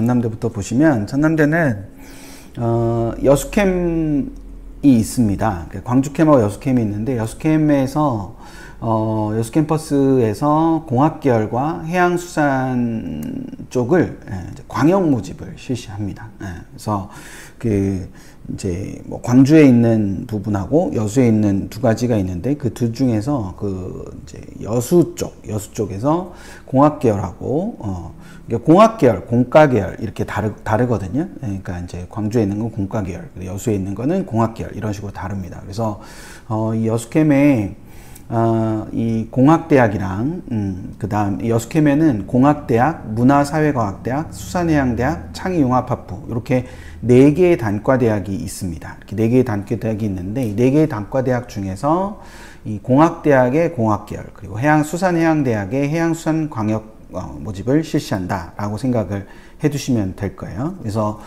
전남대부터 보시면 전남대는 여수캠이 있습니다. 광주캠하고 여수캠이 있는데 여수캠에서 여수 캠퍼스에서 공학계열과 해양수산 쪽을 광역 모집을 실시합니다. 그래서 이제 뭐 광주에 있는 부분하고 여수에 있는 두 가지가 있는데 그 둘 중에서 이제 여수 쪽에서 공학계열하고 그러니까 공학계열, 공과계열 이렇게 다르거든요. 그러니까 이제 광주에 있는 건 공과계열, 여수에 있는 거는 공학계열 이런 식으로 다릅니다. 그래서 이 여수캠에 이 공학대학이랑 그 다음 여수캠에는 공학대학, 문화사회과학대학, 수산해양대학, 창의융합학부 이렇게 4개의 단과대학이 있습니다. 이렇게 4개의 단과대학이 있는데 이 4개의 단과대학 중에서 이 공학대학의 공학계열 그리고 수산해양대학의 해양수산광역 모집을 실시한다라고 생각을 해두시면 될 거예요. 그래서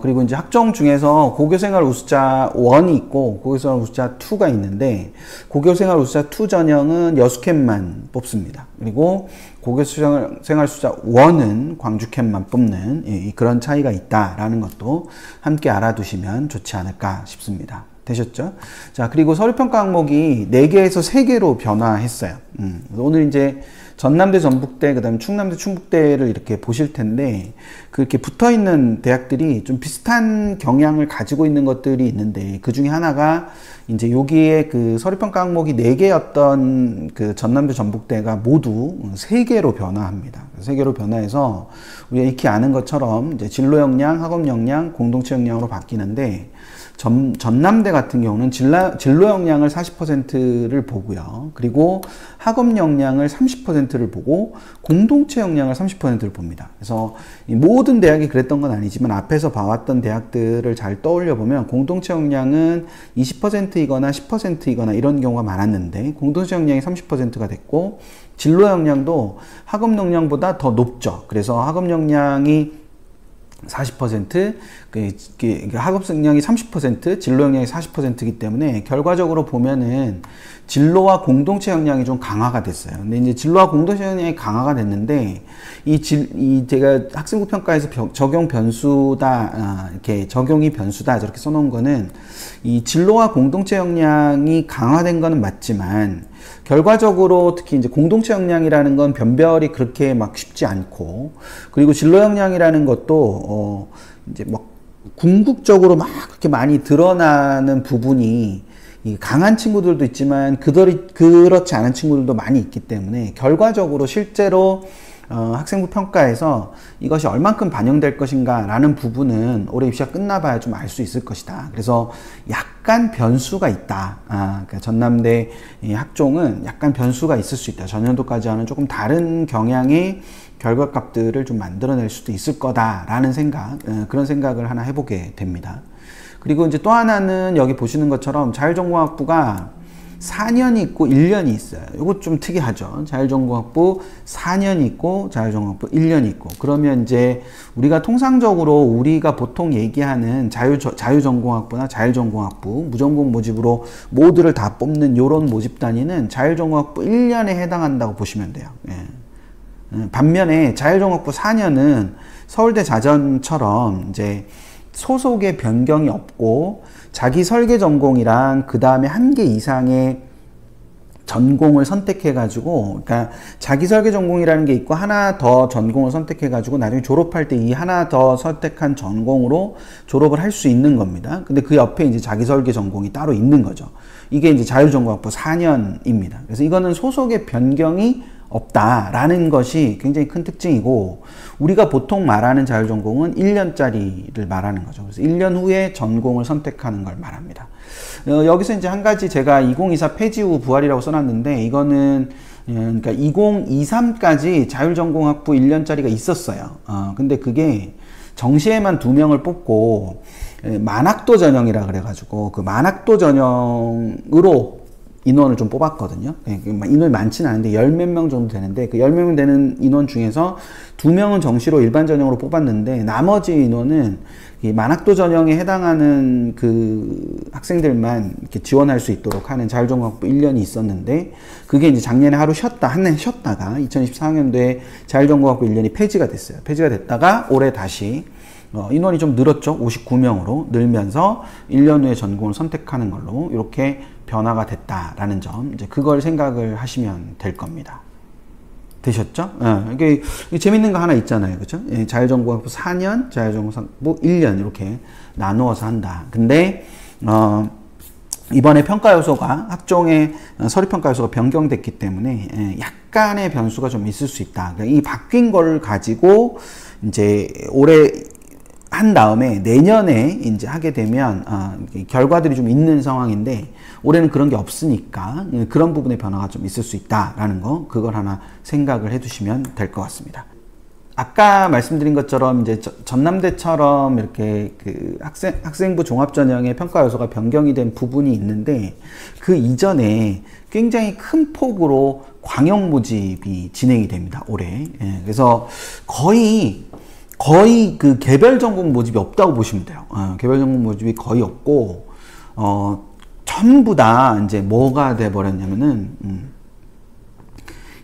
그리고 이제 학종 중에서 고교생활 우수자 1이 있고 고교생활 우수자 2가 있는데 고교생활 우수자 2 전형은 여수캠만 뽑습니다. 그리고 고교생활 우수자 1은 광주캠만 뽑는 그런 차이가 있다라는 것도 함께 알아두시면 좋지 않을까 싶습니다. 되셨죠? 자, 그리고 서류평가 항목이 4개에서 3개로 변화했어요. 오늘 이제 전남대, 전북대, 그 다음에 충남대, 충북대를 이렇게 보실 텐데, 그렇게 붙어 있는 대학들이 좀 비슷한 경향을 가지고 있는 것들이 있는데, 그 중에 하나가, 이제 여기에 그 서류평가 항목이 4개였던 그 전남대, 전북대가 모두 3개로 변화합니다. 3개로 변화해서, 우리가 익히 아는 것처럼, 이제 진로 역량, 학업 역량, 공동체 역량으로 바뀌는데, 전남대 같은 경우는 진로 역량을 40%를 보고요. 그리고 학업 역량을 30%를 보고 공동체 역량을 30%를 봅니다. 그래서 모든 대학이 그랬던 건 아니지만 앞에서 봐왔던 대학들을 잘 떠올려 보면 공동체 역량은 20%이거나 10%이거나 이런 경우가 많았는데 공동체 역량이 30%가 됐고 진로 역량도 학업 역량보다 더 높죠. 그래서 학업 역량이 40%, 학업 역량이 30%, 진로 역량이 40%이기 때문에 결과적으로 보면은 진로와 공동체 역량이 좀 강화가 됐어요. 근데 이제 진로와 공동체 역량이 강화가 됐는데 제가 학생부 평가에서 적용 변수다, 이렇게 적용이 변수다 저렇게 써놓은 거는 이 진로와 공동체 역량이 강화된 거는 맞지만 결과적으로 특히 이제 공동체 역량이라는 건 변별이 그렇게 막 쉽지 않고 그리고 진로 역량이라는 것도 이제 막 궁극적으로 막 그렇게 많이 드러나는 부분이 강한 친구들도 있지만 그렇지 않은 친구들도 많이 있기 때문에 결과적으로 실제로 학생부 평가에서 이것이 얼만큼 반영될 것인가 라는 부분은 올해 입시가 끝나봐야 좀 알 수 있을 것이다. 그래서 약간 변수가 있다. 그러니까 전남대 학종은 약간 변수가 있을 수 있다. 전년도까지와는 조금 다른 경향의 결과값들을 좀 만들어낼 수도 있을 거다라는 그런 생각을 하나 해보게 됩니다. 그리고 이제 또 하나는 여기 보시는 것처럼 자율전공학부가 4년이 있고 1년이 있어요. 이거 좀 특이하죠. 자율전공학부 4년이 있고 자율전공학부 1년이 있고 그러면 이제 우리가 통상적으로 우리가 보통 얘기하는 자율전공학부나 자율전공학부 무전공 모집으로 모두를 다 뽑는 이런 모집 단위는 자율전공학부 1년에 해당한다고 보시면 돼요. 반면에 자율전공학부 4년은 서울대 자전처럼 이제 소속의 변경이 없고 자기 설계 전공이랑 그 다음에 1개 이상의 전공을 선택해 가지고 그러니까 자기 설계 전공이라는 게 있고 하나 더 전공을 선택해 가지고 나중에 졸업할 때 이 하나 더 선택한 전공으로 졸업을 할 수 있는 겁니다. 근데 그 옆에 이제 자기 설계 전공이 따로 있는 거죠. 이게 이제 자율전공학부 4년입니다. 그래서 이거는 소속의 변경이 없다라는 것이 굉장히 큰 특징이고 우리가 보통 말하는 자율전공은 1년짜리를 말하는 거죠. 그래서 1년 후에 전공을 선택하는 걸 말합니다. 여기서 이제 한 가지 제가 2024 폐지 후 부활이라고 써놨는데 이거는 그러니까 2023까지 자율전공학부 1년짜리가 있었어요. 근데 그게 정시에만 2명을 뽑고 만학도 전형이라 그래가지고 그 만학도 전형으로 인원을 좀 뽑았거든요. 인원이 많지는 않은데 열 몇 명 정도 되는데 그 열 명 되는 인원 중에서 2명은 정시로 일반 전형으로 뽑았는데 나머지 인원은 이 만학도 전형에 해당하는 그 학생들만 이렇게 지원할 수 있도록 하는 자율전공학부 1년이 있었는데 그게 이제 작년에 하루 쉬었다, 한 해 쉬었다가 2024학년도에 자율전공학부 1년이 폐지가 됐어요. 폐지가 됐다가 올해 다시 인원이 좀 늘었죠. 59명으로 늘면서 1년 후에 전공을 선택하는 걸로 이렇게 변화가 됐다라는 점, 이제 그걸 생각을 하시면 될 겁니다. 되셨죠? 이게 재밌는 거 하나 있잖아요. 그죠? 자율전공학부 4년, 자율전공학부 1년 이렇게 나누어서 한다. 근데 이번에 평가 요소가 학종의 서류 평가 요소가 변경됐기 때문에 약간의 변수가 좀 있을 수 있다. 그러니까 이 바뀐 걸 가지고 이제 올해 한 다음에 내년에 이제 하게 되면 결과들이 좀 있는 상황인데 올해는 그런 게 없으니까 그런 부분의 변화가 좀 있을 수 있다라는 거, 그걸 하나 생각을 해두시면 될 것 같습니다. 아까 말씀드린 것처럼 이제 전남대처럼 이렇게 그 학생부 종합전형의 평가 요소가 변경이 된 부분이 있는데 그 이전에 굉장히 큰 폭으로 광역 모집이 진행이 됩니다. 올해. 그래서 거의 그 개별 전공 모집이 없다고 보시면 돼요. 개별 전공 모집이 거의 없고, 전부 다 이제 뭐가 돼버렸냐면은,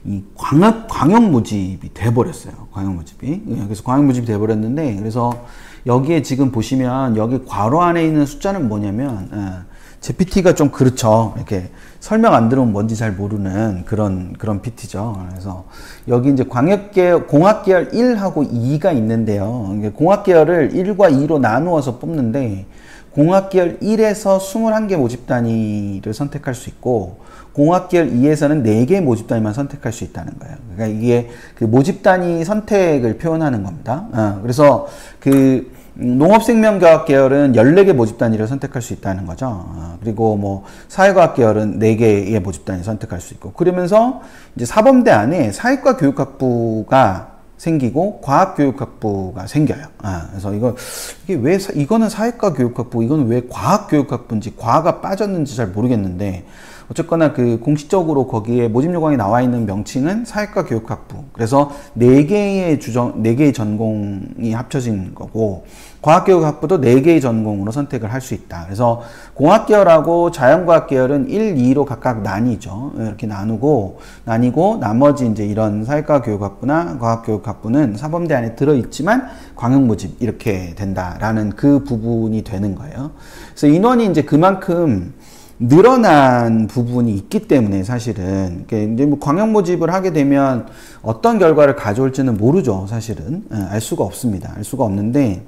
이 광역 모집이 돼버렸어요. 광역 모집이. 그래서 광역 모집이 돼버렸는데, 그래서 여기에 지금 보시면 여기 괄호 안에 있는 숫자는 뭐냐면, 제 PT가 좀 그렇죠. 이렇게 설명 안 들으면 뭔지 잘 모르는 그런 PT죠. 그래서 여기 이제 공학계열 1하고 2가 있는데요. 공학계열을 1과 2로 나누어서 뽑는데 공학계열 1에서 21개 모집 단위를 선택할 수 있고 공학계열 2에서는 4개 모집 단위만 선택할 수 있다는 거예요. 그러니까 이게 그 모집 단위 선택을 표현하는 겁니다. 그래서 그 농업생명과학 계열은 14개 모집 단위를 선택할 수 있다는 거죠. 그리고 뭐 사회과학 계열은 4개의 모집 단위 선택할 수 있고, 그러면서 이제 사범대 안에 사회과 교육학부가 생기고 과학교육학부가 생겨요. 그래서 이게 왜 이거는 사회과 교육학부, 이거는 왜 과학교육학부인지, 과가 빠졌는지 잘 모르겠는데 어쨌거나 그 공식적으로 거기에 모집 요강에 나와 있는 명칭은 사회과 교육학부. 그래서 4개의 전공이 합쳐진 거고, 과학교육학부도 4개의 전공으로 선택을 할 수 있다. 그래서 공학계열하고 자연과학 계열은 1, 2로 각각 나뉘죠. 이렇게 나뉘고 나머지 이제 이런 사회과 교육학부나 과학교육학부는 사범대 안에 들어있지만 광역 모집 이렇게 된다라는 그 부분이 되는 거예요. 그래서 인원이 이제 그만큼 늘어난 부분이 있기 때문에 사실은 이제 뭐 광역 모집을 하게 되면 어떤 결과를 가져올지는 모르죠. 사실은 알 수가 없습니다. 알 수가 없는데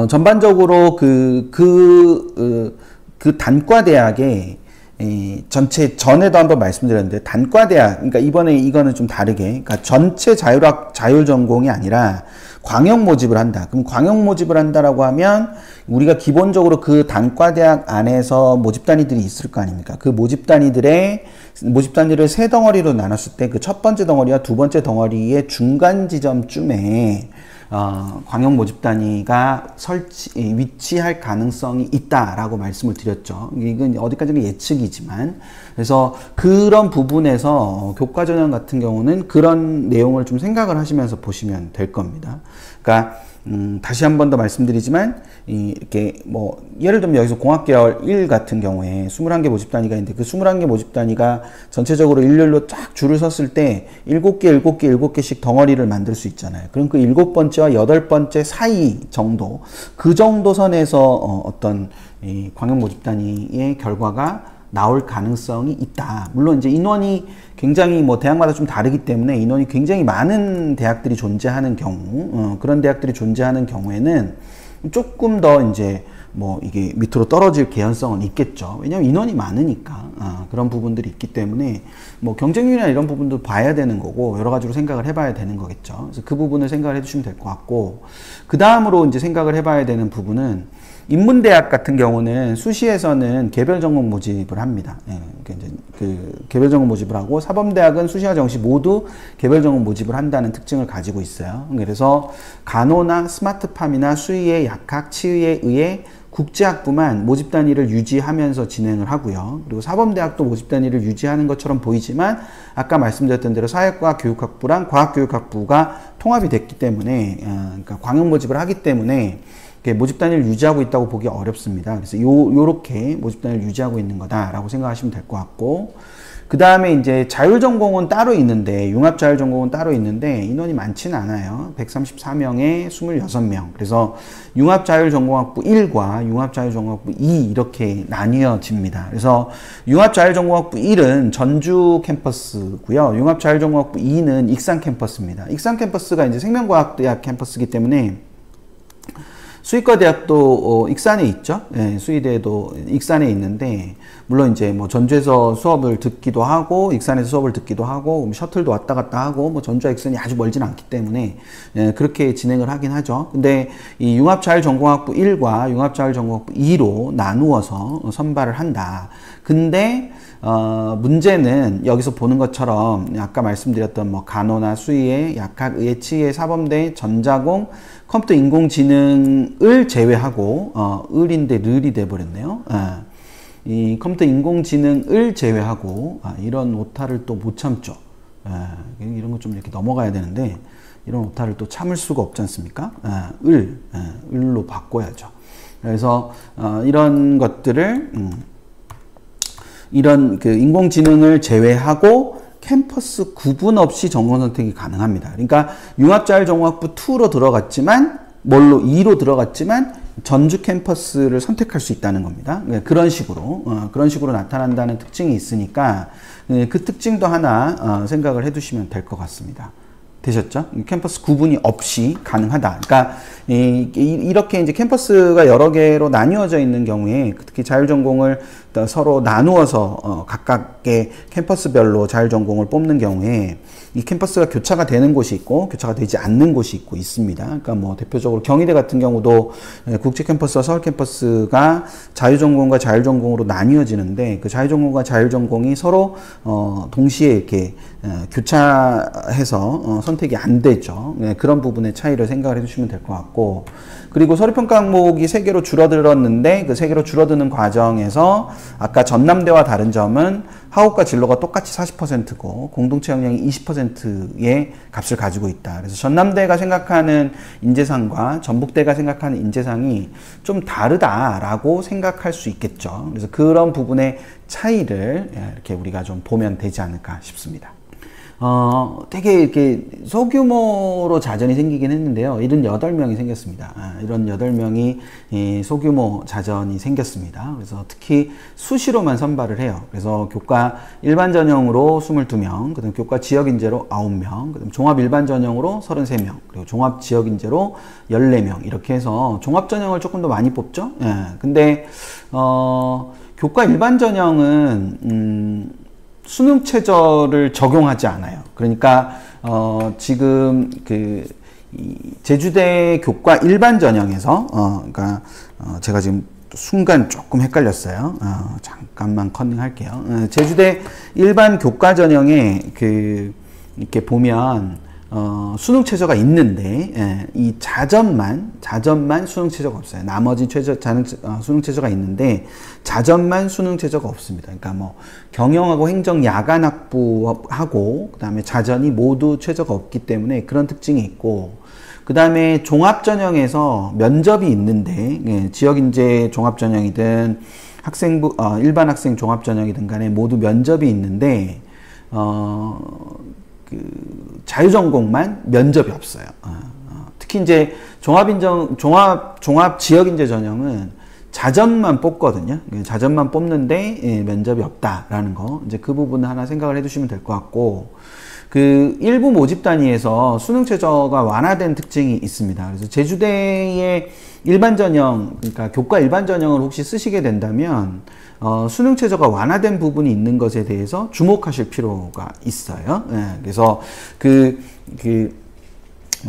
전반적으로 그 단과대학의 전체 전에도 한번 말씀드렸는데 단과대학, 그러니까 이번에 이거는 좀 다르게, 그러니까 전체 자율전공이 아니라 광역 모집을 한다. 그럼 광역 모집을 한다라고 하면 우리가 기본적으로 그 단과대학 안에서 모집 단위들이 있을 거 아닙니까? 그 모집 단위를 세 덩어리로 나눴을 때 그 첫 번째 덩어리와 두 번째 덩어리의 중간 지점쯤에 광역 모집 단위가 위치할 가능성이 있다라고 말씀을 드렸죠. 이건 어디까지는 예측이지만, 그래서 그런 부분에서 교과 전형 같은 경우는 그런 내용을 좀 생각을 하시면서 보시면 될 겁니다. 그러니까 다시 한 번 더 말씀드리지만 이렇게 뭐 예를 들면 여기서 공학계열 1 같은 경우에 21개 모집 단위가 있는데 그 21개 모집 단위가 전체적으로 일렬로 쫙 줄을 섰을 때 7개씩 덩어리를 만들 수 있잖아요. 그럼 그 7번째와 8번째 사이 정도, 그 정도 선에서 어떤 이 광역 모집 단위의 결과가 나올 가능성이 있다. 물론 이제 인원이 굉장히 뭐 대학마다 좀 다르기 때문에 인원이 굉장히 많은 대학들이 존재하는 경우, 그런 대학들이 존재하는 경우에는 조금 더 이제 뭐 이게 밑으로 떨어질 개연성은 있겠죠. 왜냐하면 인원이 많으니까 그런 부분들이 있기 때문에 뭐 경쟁률이나 이런 부분도 봐야 되는 거고 여러 가지로 생각을 해봐야 되는 거겠죠. 그래서 그 부분을 생각을 해주시면 될 것 같고, 그 다음으로 이제 생각을 해봐야 되는 부분은 인문대학 같은 경우는 수시에서는 개별 전공 모집을 합니다. 그 개별 전공 모집을 하고 사범대학은 수시와 정시 모두 개별 전공 모집을 한다는 특징을 가지고 있어요. 그래서 간호나 스마트팜이나 수의의 약학, 치의에 의해 국제학부만 모집 단위를 유지하면서 진행을 하고요. 그리고 사범대학도 모집 단위를 유지하는 것처럼 보이지만 아까 말씀드렸던 대로 사회과학 교육학부랑 과학교육학부가 통합이 됐기 때문에 그러니까 광역 모집을 하기 때문에 모집 단위를 유지하고 있다고 보기 어렵습니다. 그래서 요렇게 모집 단위를 유지하고 있는 거다라고 생각하시면 될 것 같고, 그 다음에 이제 자율전공은 따로 있는데, 융합자율전공은 따로 있는데 인원이 많지는 않아요. 134명에 26명. 그래서 융합자율전공학부 1과 융합자율전공학부 2 이렇게 나뉘어집니다. 그래서 융합자율전공학부 1은 전주 캠퍼스고요. 융합자율전공학부 2는 익산 캠퍼스입니다. 익산 캠퍼스가 이제 생명과학대학 캠퍼스이기 때문에 수의과대학도 익산에 있죠. 예, 수의대도 익산에 있는데, 물론 이제 뭐 전주에서 수업을 듣기도 하고 익산에서 수업을 듣기도 하고 셔틀도 왔다 갔다 하고 뭐 전주와 익산이 아주 멀진 않기 때문에 예, 그렇게 진행을 하긴 하죠. 근데 이 융합자율전공학부 1과 융합자율전공학부 2로 나누어서 선발을 한다. 근데 문제는 여기서 보는 것처럼 아까 말씀드렸던 뭐 간호나 수의회, 약학, 의회, 치의, 사범대, 전자공, 컴퓨터 인공지능을 제외하고 을인데 르이 돼버렸네요. 이 컴퓨터 인공지능을 제외하고 이런 오타를 또 못 참죠. 이런 거 좀 이렇게 넘어가야 되는데 이런 오타를 또 참을 수가 없지 않습니까? 을로 바꿔야죠. 그래서 이런 것들을 이런 그 인공지능을 제외하고 캠퍼스 구분 없이 전공 선택이 가능합니다. 그러니까 융합자율전공학부 2로 들어갔지만 2로 들어갔지만 전주 캠퍼스를 선택할 수 있다는 겁니다. 그런 식으로 나타난다는 특징이 있으니까 그 특징도 하나 생각을 해두시면 될 것 같습니다. 되셨죠? 캠퍼스 구분이 없이 가능하다. 그러니까 이렇게 이제 캠퍼스가 여러 개로 나뉘어져 있는 경우에 특히 자율전공을 서로 나누어서 각각의 캠퍼스별로 자율전공을 뽑는 경우에 이 캠퍼스가 교차가 되는 곳이 있고 교차가 되지 않는 곳이 있고 있습니다. 그러니까 뭐 대표적으로 경희대 같은 경우도 국제 캠퍼스와 서울 캠퍼스가 자유전공과 자율전공으로 나뉘어지는데 그 자유전공과 자율전공이 서로 동시에 이렇게 교차해서 선택이 안 되죠. 그런 부분의 차이를 생각을 해주시면 될 것 같고, 그리고 서류평가 항목이 3개로 줄어들었는데 그 3개로 줄어드는 과정에서 아까 전남대와 다른 점은 학업과 진로가 똑같이 40%고 공동체 역량이 20%의 값을 가지고 있다. 그래서 전남대가 생각하는 인재상과 전북대가 생각하는 인재상이 좀 다르다라고 생각할 수 있겠죠. 그래서 그런 부분의 차이를 이렇게 우리가 좀 보면 되지 않을까 싶습니다. 되게 이렇게 소규모로 자전이 생기긴 했는데요. 78명이 생겼습니다. 78명이 소규모 자전이 생겼습니다. 그래서 특히 수시로만 선발을 해요. 그래서 교과 일반 전형으로 22명, 그 다음 교과 지역 인재로 9명, 그 다음 종합 일반 전형으로 33명, 그리고 종합 지역 인재로 14명, 이렇게 해서 종합 전형을 조금 더 많이 뽑죠. 근데, 교과 일반 전형은, 수능 최저를 적용하지 않아요. 그러니까 지금 제주대 교과 일반 전형에서 그러니까 제가 지금 순간 조금 헷갈렸어요. 잠깐만 컨닝할게요. 제주대 일반 교과 전형에 이렇게 보면 수능 최저가 있는데 이 자전만 수능 최저가 없어요. 나머지 수능 최저가 있는데 자전만 수능 최저가 없습니다. 그러니까 뭐 경영하고 행정 야간 학부하고 그다음에 자전이 모두 최저가 없기 때문에 그런 특징이 있고, 그 다음에 종합 전형에서 면접이 있는데 지역 인재 종합 전형이든 학생부 일반 학생 종합 전형이든 간에 모두 면접이 있는데 자유전공만 면접이 없어요. 특히 이제 종합 지역인재 전형은 자전만 뽑거든요. 자전만 뽑는데 면접이 없다라는 거. 이제 그 부분 하나 생각을 해두시면 될 것 같고, 일부 모집 단위에서 수능 최저가 완화된 특징이 있습니다. 그래서 제주대의 일반 전형, 그러니까 교과 일반 전형을 혹시 쓰시게 된다면 수능 최저가 완화된 부분이 있는 것에 대해서 주목하실 필요가 있어요. 그래서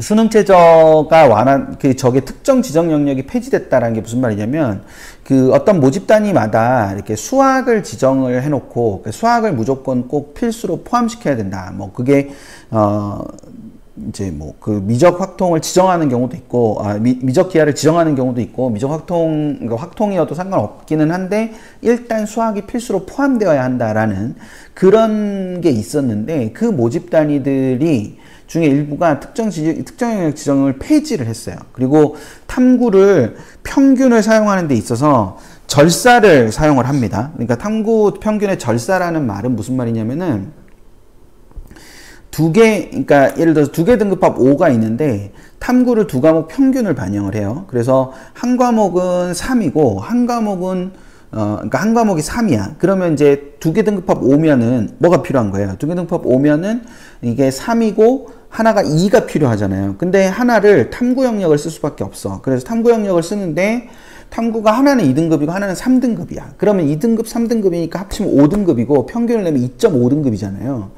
수능 최저가 적의 특정 지정 영역이 폐지됐다라는 게 무슨 말이냐면, 어떤 모집 단위마다 이렇게 수학을 지정을 해놓고, 수학을 무조건 꼭 필수로 포함시켜야 된다. 뭐, 그게, 이제 뭐 그 미적 확통을 지정하는 경우도 있고, 미적 기하를 지정하는 경우도 있고, 미적 확통, 그러니까 확통이어도 상관없기는 한데, 일단 수학이 필수로 포함되어야 한다라는 그런 게 있었는데, 그 모집 단위들이 중에 일부가 특정 영역 지정을 폐지를 했어요. 그리고 탐구를 평균을 사용하는 데 있어서 절사를 사용을 합니다. 그러니까 탐구 평균의 절사라는 말은 무슨 말이냐면은, 그러니까 예를 들어서 두 개 등급합 5가 있는데 탐구를 두 과목 평균을 반영을 해요. 그래서 한 과목은 3이고 한 과목은 그러니까 한 과목이 3이야. 그러면 이제 두 개 등급합 5면은 뭐가 필요한 거예요? 두 개 등급합 5면은 이게 3이고 하나가 2가 필요하잖아요. 근데 하나를 탐구 영역을 쓸 수밖에 없어. 그래서 탐구 영역을 쓰는데 탐구가 하나는 2등급이고 하나는 3등급이야. 그러면 2등급, 3등급이니까 합치면 5등급이고 평균을 내면 2.5등급이잖아요.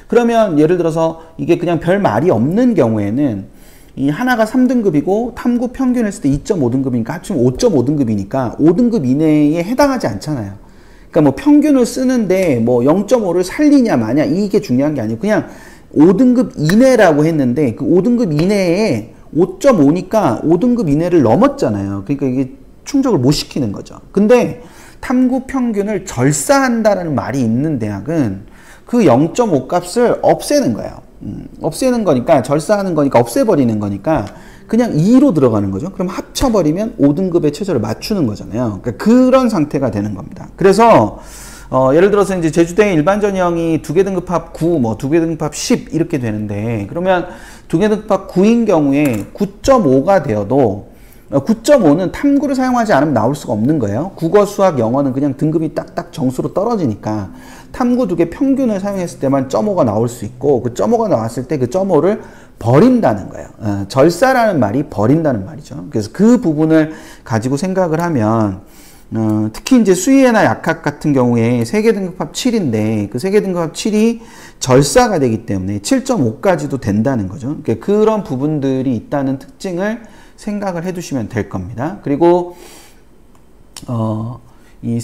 그러면 예를 들어서 이게 그냥 별 말이 없는 경우에는 이 하나가 3등급이고 탐구 평균을 했을 때 2.5등급이니까 합치면 5.5등급이니까 5등급 이내에 해당하지 않잖아요. 그러니까 뭐 평균을 쓰는데 뭐 0.5를 살리냐 마냐 이게 중요한 게 아니고 그냥 5등급 이내라고 했는데 그 5등급 이내에 5.5니까 5등급 이내를 넘었잖아요. 그러니까 이게 충족을 못 시키는 거죠. 근데 탐구 평균을 절사한다라는 말이 있는 대학은 그 0.5 값을 없애는 거예요. 없애는 거니까, 절사하는 거니까, 없애버리는 거니까, 그냥 2로 들어가는 거죠. 그럼 합쳐버리면 5등급의 최저를 맞추는 거잖아요. 그러니까 그런 상태가 되는 겁니다. 그래서, 예를 들어서 이제 제주대 일반 전형이 두 개 등급합 9, 뭐 두 개 등급합 10 이렇게 되는데, 그러면 두 개 등급합 9인 경우에 9.5가 되어도 9.5는 탐구를 사용하지 않으면 나올 수가 없는 거예요. 국어, 수학, 영어는 그냥 등급이 딱딱 정수로 떨어지니까 탐구 두 개 평균을 사용했을 때만 0.5가 나올 수 있고 그 0.5가 나왔을 때 그 0.5를 버린다는 거예요. 절사라는 말이 버린다는 말이죠. 그래서 그 부분을 가지고 생각을 하면 특히 이제 수의회나 약학 같은 경우에 세계 등급합 7인데 그 세계 등급합 7이 절사가 되기 때문에 7.5까지도 된다는 거죠. 그러니까 그런 부분들이 있다는 특징을 생각을 해 두시면 될 겁니다. 그리고 이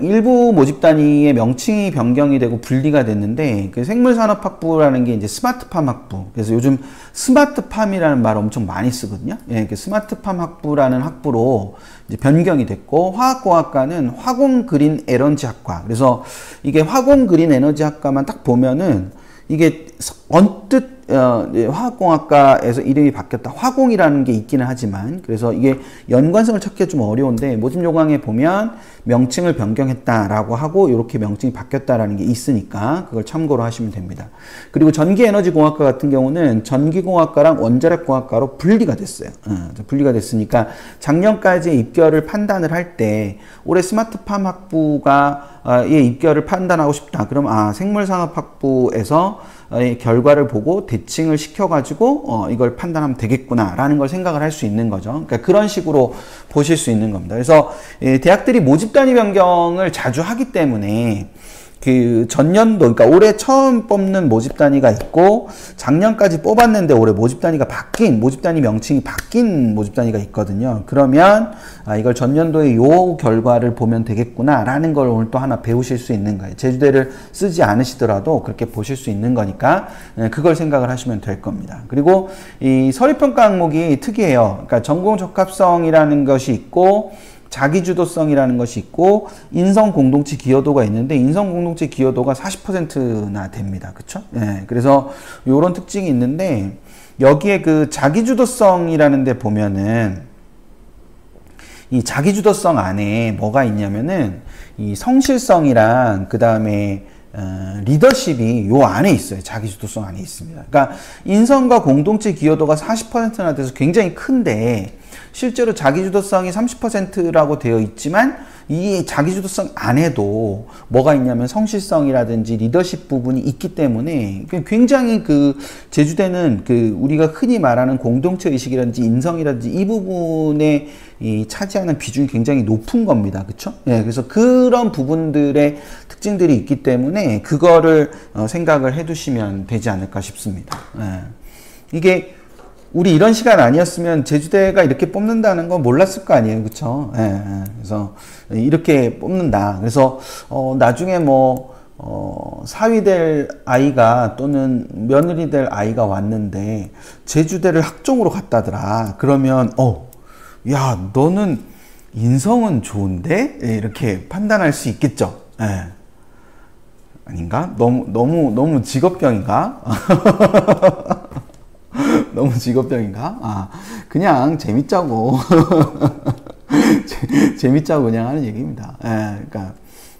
일부 모집 단위의 명칭이 변경이 되고 분리가 됐는데 그 생물산업학부라는 게 이제 스마트팜 학부. 그래서 요즘 스마트팜이라는 말 엄청 많이 쓰거든요. 예, 그 스마트팜 학부라는 학부로 이제 변경이 됐고 화학공학과는 화공그린에너지학과. 그래서 이게 화공그린에너지학과만 딱 보면은 이게 언뜻 화학공학과에서 이름이 바뀌었다. 화공이라는 게 있기는 하지만 그래서 이게 연관성을 찾기가 좀 어려운데 모집 요강에 보면 명칭을 변경했다라고 하고 이렇게 명칭이 바뀌었다라는 게 있으니까 그걸 참고로 하시면 됩니다. 그리고 전기에너지공학과 같은 경우는 전기공학과랑 원자력공학과로 분리가 됐어요. 분리가 됐으니까 작년까지 입결을 판단을 할 때 올해 스마트팜 학부가 의 입결을 판단하고 싶다. 그럼 생물산업학부에서 결과를 보고 대칭을 시켜가지고 이걸 판단하면 되겠구나라는 걸 생각을 할 수 있는 거죠. 그러니까 그런 식으로 보실 수 있는 겁니다. 그래서 대학들이 모집 단위 변경을 자주 하기 때문에 그 전년도, 그러니까 올해 처음 뽑는 모집 단위가 있고 작년까지 뽑았는데 올해 모집 단위가 바뀐, 모집 단위 명칭이 바뀐 모집 단위가 있거든요. 그러면 이걸 전년도의 요 결과를 보면 되겠구나 라는 걸 오늘 또 하나 배우실 수 있는 거예요. 제주대를 쓰지 않으시더라도 그렇게 보실 수 있는 거니까 그걸 생각을 하시면 될 겁니다. 그리고 이 서류평가 항목이 특이해요. 그러니까 전공 적합성이라는 것이 있고 자기주도성이라는 것이 있고 인성 공동체 기여도가 있는데 인성 공동체 기여도가 40%나 됩니다. 그쵸? 예. 그래서 요런 특징이 있는데 여기에 그 자기주도성이라는 데 보면은 이 자기주도성 안에 뭐가 있냐면은 이 성실성이랑 그 다음에 리더십이 요 안에 있어요. 자기주도성 안에 있습니다. 그러니까 인성과 공동체 기여도가 40%나 돼서 굉장히 큰데 실제로 자기주도성이 30%라고 되어 있지만 이 자기주도성 안에도 뭐가 있냐면 성실성이라든지 리더십 부분이 있기 때문에 굉장히 그 제주대는 그 우리가 흔히 말하는 공동체 의식이라든지 인성이라든지 이 부분에 차지하는 비중이 굉장히 높은 겁니다. 그쵸? 예, 그래서 그런 부분들의 특징들이 있기 때문에 그거를 생각을 해 두시면 되지 않을까 싶습니다. 예. 이게 우리 이런 시간 아니었으면 제주대가 이렇게 뽑는다는 건 몰랐을 거 아니에요. 그쵸? 예, 예. 그래서 이렇게 뽑는다. 그래서 나중에 뭐 사위 될 아이가 또는 며느리 될 아이가 왔는데 제주대를 학종으로 갔다더라. 그러면 야, 너는 인성은 좋은데? 이렇게 판단할 수 있겠죠. 예. 아닌가? 너무 직업병인가? 너무 직업병인가? 그냥 재밌자고. 재밌자고 그냥 하는 얘기입니다. 예, 그러니까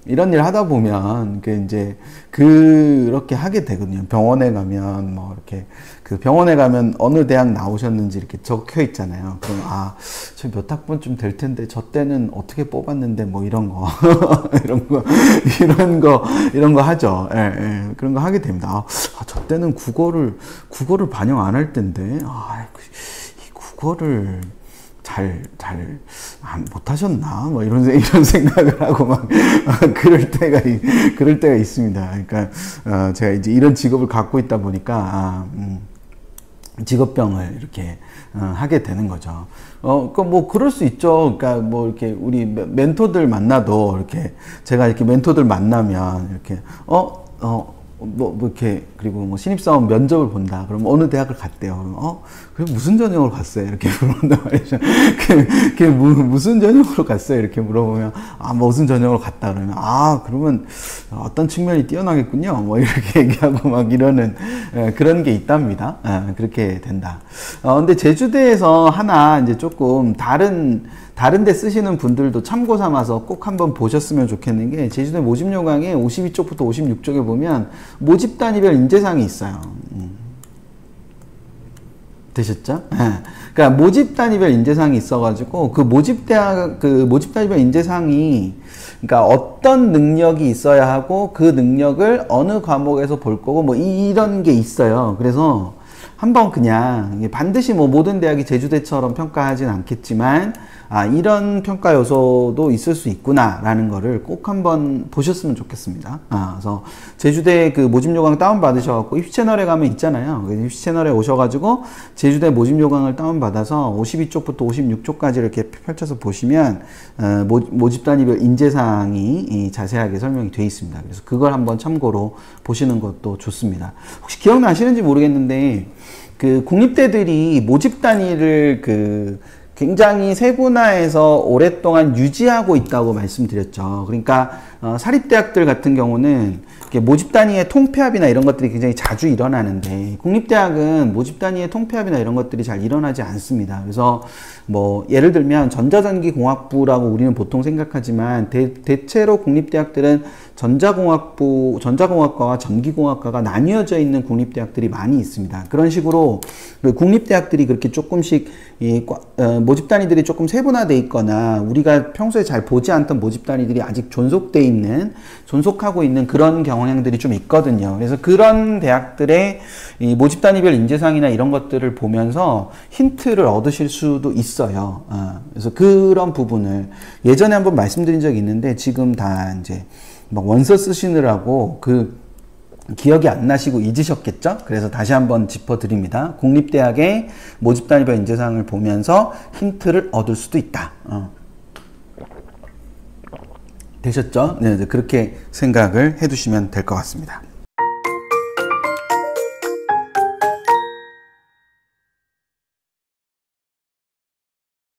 이런 일 하다 보면 이제 그렇게 하게 되거든요. 병원에 가면 뭐 이렇게 그 병원에 가면 어느 대학 나오셨는지 이렇게 적혀 있잖아요. 그럼 저 몇 학번쯤 될 텐데 저 때는 어떻게 뽑았는데 뭐 이런 거 이런 거 하죠. 예, 그런 거 하게 됩니다. 저 때는 국어를 반영 안 할 텐데 이 국어를 잘 못하셨나? 뭐 이런 생각을 하고 막 그럴 때가 있습니다. 그러니까 제가 이제 이런 직업을 갖고 있다 보니까 직업병을 이렇게 하게 되는 거죠. 뭐 그럴 수 있죠. 그러니까 뭐 이렇게 우리 멘토들 만나도 이렇게 제가 이렇게 멘토들 만나면 이렇게 뭐 이렇게 그리고 뭐 신입사원 면접을 본다. 그럼 어느 대학을 갔대요. 그럼 그래 무슨 전형으로 갔어요? 이렇게 물어본단 말이죠. 무슨 전형으로 갔어요? 이렇게 물어보면 무슨 전형으로 갔다 그러면 그러면 어떤 측면이 뛰어나겠군요. 뭐 이렇게 얘기하고 막 이러는 그런 게 있답니다. 그렇게 된다. 근데 제주대에서 하나 이제 조금 다른 데 쓰시는 분들도 참고 삼아서 꼭 한번 보셨으면 좋겠는 게 제주대 모집 요강의 52쪽부터 56쪽에 보면 모집 단위별 인재상이 있어요. 되셨죠? 그러니까 모집 단위별 인재상이 있어가지고 그 모집 단위별 인재상이 그러니까 어떤 능력이 있어야 하고 그 능력을 어느 과목에서 볼 거고 뭐 이런 게 있어요. 그래서 한번 그냥 반드시 뭐 모든 대학이 제주대처럼 평가하진 않겠지만 이런 평가 요소도 있을 수 있구나라는 거를 꼭 한번 보셨으면 좋겠습니다. 그래서 제주대 그 모집 요강 다운 받으셔갖고 입시채널에 가면 있잖아요. 입시채널에 오셔가지고 제주대 모집 요강을 다운 받아서 52쪽부터 56쪽까지 이렇게 펼쳐서 보시면 모집 단위별 인재사항이 자세하게 설명이 되어 있습니다. 그래서 그걸 한번 참고로 보시는 것도 좋습니다. 혹시 기억나시는지 모르겠는데 그 국립대들이 모집 단위를 굉장히 세분화해서 오랫동안 유지하고 있다고 말씀드렸죠. 그러니까 사립대학들 같은 경우는 모집 단위의 통폐합이나 이런 것들이 굉장히 자주 일어나는데 국립대학은 모집 단위의 통폐합이나 이런 것들이 잘 일어나지 않습니다. 그래서 뭐 예를 들면 전자전기공학부라고 우리는 보통 생각하지만 대체로 국립대학들은 전자공학과와 전기공학과가 나뉘어져 있는 국립대학들이 많이 있습니다. 그런 식으로 국립대학들이 그렇게 조금씩 모집 단위들이 조금 세분화되어 있거나 우리가 평소에 잘 보지 않던 모집 단위들이 아직 존속하고 있는 그런 경향들이 좀 있거든요. 그래서 그런 대학들의 이 모집 단위별 인재상이나 이런 것들을 보면서 힌트를 얻으실 수도 있어요. 그래서 그런 부분을 예전에 한번 말씀드린 적이 있는데 지금 다 이제 막 원서 쓰시느라고 기억이 안 나시고 잊으셨겠죠? 그래서 다시 한번 짚어드립니다. 국립대학의 모집 단위별 인재상을 보면서 힌트를 얻을 수도 있다. 되셨죠? 네, 그렇게 생각을 해두시면 될 것 같습니다.